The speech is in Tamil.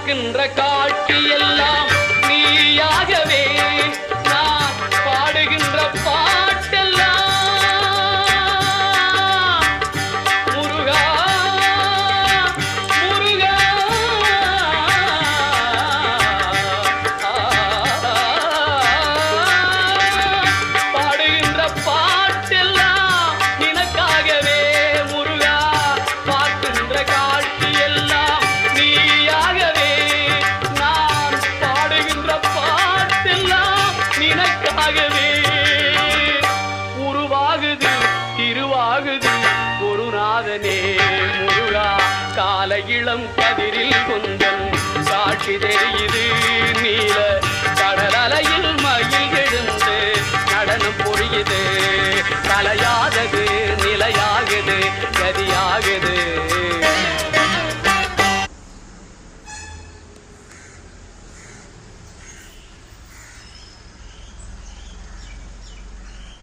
பார்க்கின்ற காட்சி எல்லாம் நீயாகவே நான் பாடுகின்ற பாட்டெல்லாம் முருகா முருகா பாடுகின்ற பாட்டெல்லாம் நினக்காகவே முருகா பார்க்கின்ற காட்சி எல்லாம் நீயாகவே நான் பாடுகின்ற பாட்டெல்லாம் நினக்காகவே உருவாகுது திருவாகுது குருநாதனே முருகா கால இளம் கதிரில் கொஞ்சம் சாட்சி தெரியுது நீல கடல் அலையில் மயில் எழுந்து நடனம் பொழியுது தலையா